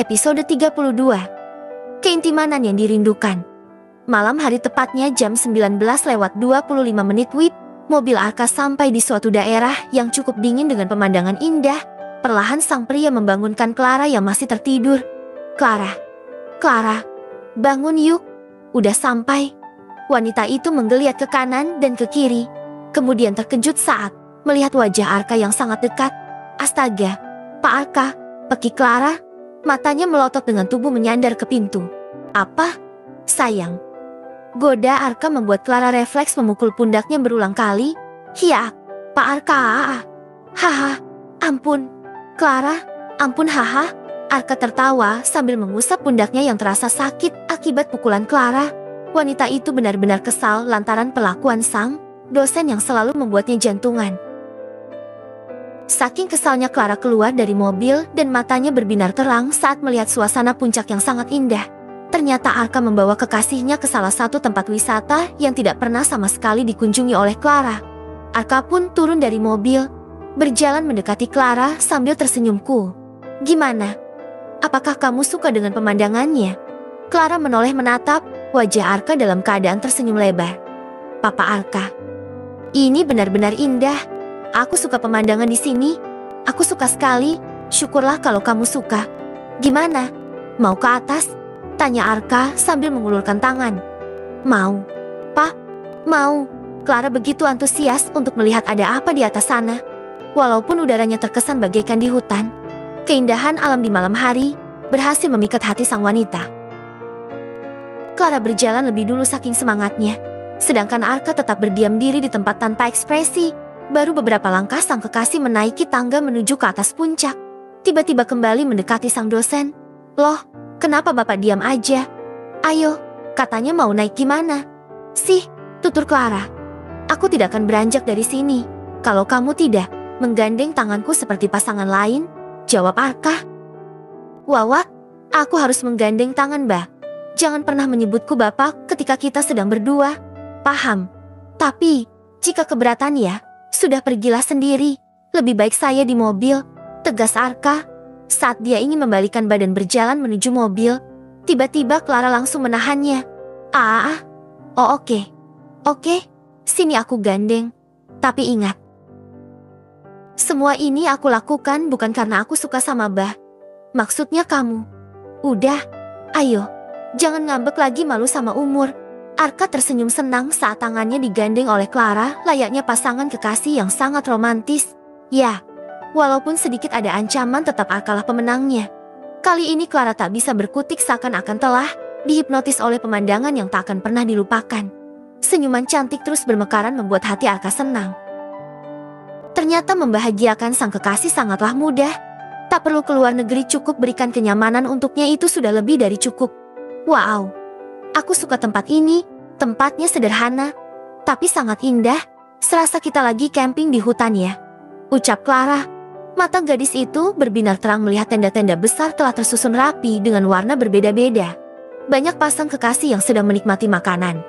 Episode 32. Keintimanan yang dirindukan. Malam hari tepatnya jam 19:25 WIB, mobil Arka sampai di suatu daerah yang cukup dingin dengan pemandangan indah. Perlahan sang pria membangunkan Clara yang masih tertidur. Clara, bangun yuk. Udah sampai. Wanita itu menggeliat ke kanan dan ke kiri. Kemudian terkejut saat melihat wajah Arka yang sangat dekat. Astaga, Pak Arka, peki Clara. Matanya melotot dengan tubuh menyandar ke pintu. Apa? Sayang. Goda Arka membuat Clara refleks memukul pundaknya berulang kali. Hiya, Pak Arka. Haha, ampun. Clara, ampun haha. Arka tertawa sambil mengusap pundaknya yang terasa sakit akibat pukulan Clara. Wanita itu benar-benar kesal lantaran perlakuan sang dosen yang selalu membuatnya jantungan. Saking kesalnya Clara keluar dari mobil dan matanya berbinar terang saat melihat suasana puncak yang sangat indah. Ternyata Arka membawa kekasihnya ke salah satu tempat wisata yang tidak pernah sama sekali dikunjungi oleh Clara. Arka pun turun dari mobil, berjalan mendekati Clara sambil tersenyum cool. Gimana? Apakah kamu suka dengan pemandangannya? Clara menoleh menatap wajah Arka dalam keadaan tersenyum lebar. Papa Arka, ini benar-benar indah. Aku suka pemandangan di sini. Aku suka sekali. Syukurlah kalau kamu suka. Gimana? Mau ke atas? Tanya Arka sambil mengulurkan tangan. Mau. Pak, mau. Clara begitu antusias untuk melihat ada apa di atas sana. Walaupun udaranya terkesan bagaikan di hutan, keindahan alam di malam hari berhasil memikat hati sang wanita. Clara berjalan lebih dulu saking semangatnya, sedangkan Arka tetap berdiam diri di tempat tanpa ekspresi. Baru beberapa langkah sang kekasih menaiki tangga menuju ke atas puncak. Tiba-tiba kembali mendekati sang dosen. Loh, kenapa Bapak diam aja? Ayo, katanya mau naik gimana? Sih, tutur Clara. Aku tidak akan beranjak dari sini kalau kamu tidak menggandeng tanganku seperti pasangan lain, jawab Arka. Wawak, aku harus menggandeng tangan Mbak. Jangan pernah menyebutku Bapak ketika kita sedang berdua. Paham? Tapi, jika keberatan ya, sudah pergilah sendiri. Lebih baik saya di mobil, tegas Arka. Saat dia ingin membalikan badan berjalan menuju mobil, tiba-tiba Clara langsung menahannya. Oh oke. Oke, sini aku gandeng. Tapi ingat, semua ini aku lakukan bukan karena aku suka sama Bah. Maksudnya kamu. Udah, ayo, jangan ngambek lagi malu sama umur. Arka tersenyum senang saat tangannya digandeng oleh Clara layaknya pasangan kekasih yang sangat romantis. Ya, walaupun sedikit ada ancaman tetap Arka lah pemenangnya. Kali ini Clara tak bisa berkutik seakan-akan telah dihipnotis oleh pemandangan yang tak akan pernah dilupakan. Senyuman cantik terus bermekaran membuat hati Arka senang. Ternyata membahagiakan sang kekasih sangatlah mudah. Tak perlu keluar negeri, cukup berikan kenyamanan untuknya itu sudah lebih dari cukup. Wow. Aku suka tempat ini, tempatnya sederhana, tapi sangat indah, serasa kita lagi camping di hutan ya, ucap Clara. Mata gadis itu berbinar terang melihat tenda-tenda besar telah tersusun rapi dengan warna berbeda-beda. Banyak pasang kekasih yang sedang menikmati makanan,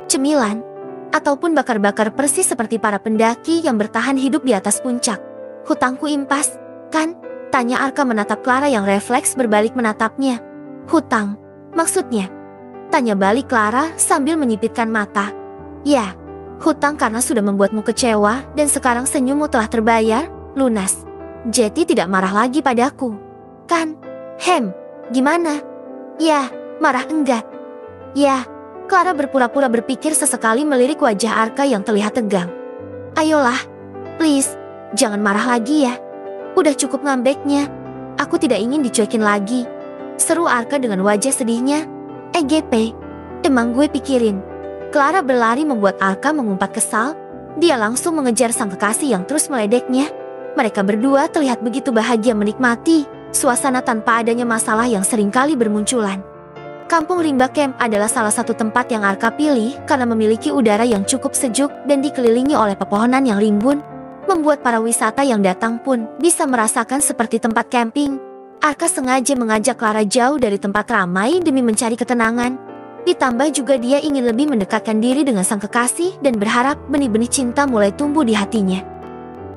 cemilan, ataupun bakar-bakar persis seperti para pendaki yang bertahan hidup di atas puncak. Hutangku impas, kan? Tanya Arka menatap Clara yang refleks berbalik menatapnya. Hutang, maksudnya? Tanya balik Clara sambil menyipitkan mata. Ya, hutang karena sudah membuatmu kecewa dan sekarang senyummu telah terbayar, lunas. Jadi tidak marah lagi padaku, kan? Gimana? Ya, marah enggak? Ya, Clara berpura-pura berpikir sesekali melirik wajah Arka yang terlihat tegang. Ayolah, please, jangan marah lagi ya. Udah cukup ngambeknya. Aku tidak ingin dicuekin lagi, seru Arka dengan wajah sedihnya. EGP, emang gue pikirin. Clara berlari membuat Arka mengumpat kesal. Dia langsung mengejar sang kekasih yang terus meledeknya. Mereka berdua terlihat begitu bahagia menikmati suasana tanpa adanya masalah yang seringkali bermunculan. Kampung Rimba Camp adalah salah satu tempat yang Arka pilih karena memiliki udara yang cukup sejuk dan dikelilingi oleh pepohonan yang rimbun, membuat para wisata yang datang pun bisa merasakan seperti tempat camping. Arka sengaja mengajak Clara jauh dari tempat ramai demi mencari ketenangan. Ditambah juga dia ingin lebih mendekatkan diri dengan sang kekasih dan berharap benih-benih cinta mulai tumbuh di hatinya.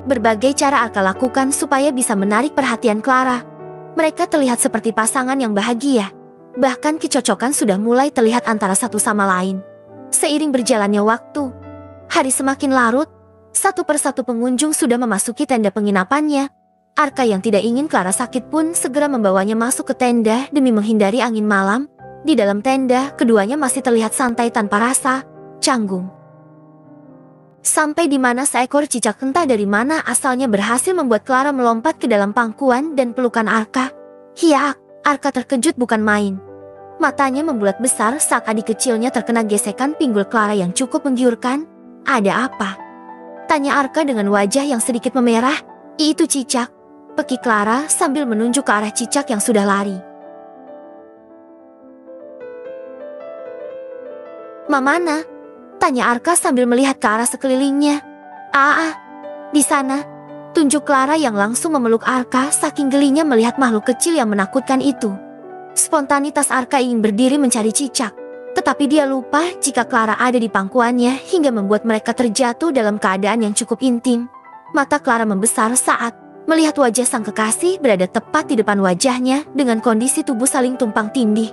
Berbagai cara Arka lakukan supaya bisa menarik perhatian Clara. Mereka terlihat seperti pasangan yang bahagia. Bahkan kecocokan sudah mulai terlihat antara satu sama lain. Seiring berjalannya waktu, hari semakin larut, satu persatu pengunjung sudah memasuki tenda penginapannya. Arka yang tidak ingin Clara sakit pun segera membawanya masuk ke tenda demi menghindari angin malam. Di dalam tenda, keduanya masih terlihat santai tanpa rasa canggung. Sampai di mana seekor cicak entah dari mana asalnya berhasil membuat Clara melompat ke dalam pangkuan dan pelukan Arka. Hiak, Arka terkejut bukan main. Matanya membulat besar saat adik kecilnya terkena gesekan pinggul Clara yang cukup menggiurkan. Ada apa? Tanya Arka dengan wajah yang sedikit memerah. Itu cicak, peki Clara sambil menunjuk ke arah cicak yang sudah lari. Mana? Tanya Arka sambil melihat ke arah sekelilingnya. Di sana. Tunjuk Clara yang langsung memeluk Arka saking gelinya melihat makhluk kecil yang menakutkan itu. Spontanitas Arka ingin berdiri mencari cicak. Tetapi dia lupa jika Clara ada di pangkuannya hingga membuat mereka terjatuh dalam keadaan yang cukup intim. Mata Clara membesar saat melihat wajah sang kekasih berada tepat di depan wajahnya dengan kondisi tubuh saling tumpang tindih.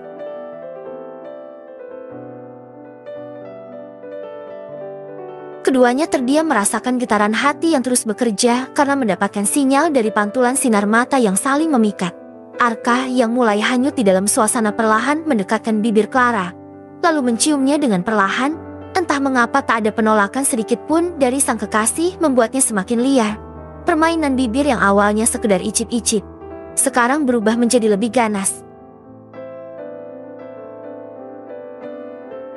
Keduanya terdiam merasakan getaran hati yang terus bekerja karena mendapatkan sinyal dari pantulan sinar mata yang saling memikat. Arka yang mulai hanyut di dalam suasana perlahan mendekatkan bibir Clara, lalu menciumnya dengan perlahan. Entah mengapa tak ada penolakan sedikit pun dari sang kekasih membuatnya semakin liar. Permainan bibir yang awalnya sekedar icip-icip, sekarang berubah menjadi lebih ganas.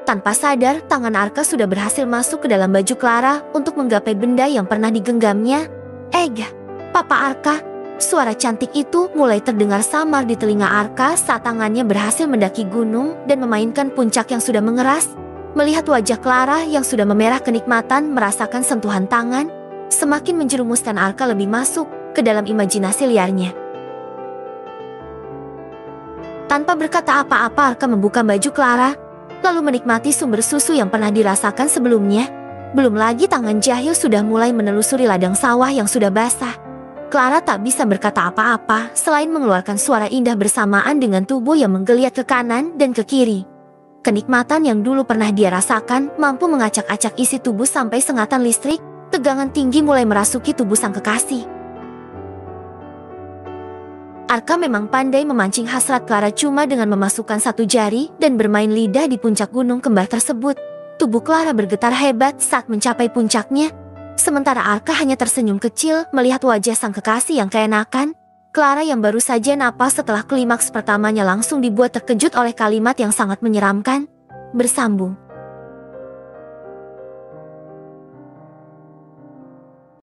Tanpa sadar, tangan Arka sudah berhasil masuk ke dalam baju Clara untuk menggapai benda yang pernah digenggamnya. Papa Arka. Suara cantik itu mulai terdengar samar di telinga Arka saat tangannya berhasil mendaki gunung dan memainkan puncak yang sudah mengeras. Melihat wajah Clara yang sudah memerah kenikmatan merasakan sentuhan tangan, semakin menjerumuskan Arka lebih masuk ke dalam imajinasi liarnya. Tanpa berkata apa-apa, Arka membuka baju Clara, lalu menikmati sumber susu yang pernah dirasakan sebelumnya. Belum lagi tangan jahil sudah mulai menelusuri ladang sawah yang sudah basah. Clara tak bisa berkata apa-apa selain mengeluarkan suara indah bersamaan dengan tubuh yang menggeliat ke kanan dan ke kiri. Kenikmatan yang dulu pernah dia rasakan mampu mengacak-acak isi tubuh sampai sengatan listrik. Tegangan tinggi mulai merasuki tubuh sang kekasih. Arka memang pandai memancing hasrat Clara cuma dengan memasukkan satu jari dan bermain lidah di puncak gunung kembar tersebut. Tubuh Clara bergetar hebat saat mencapai puncaknya. Sementara Arka hanya tersenyum kecil melihat wajah sang kekasih yang keenakan. Clara yang baru saja napas setelah klimaks pertamanya langsung dibuat terkejut oleh kalimat yang sangat menyeramkan. Bersambung.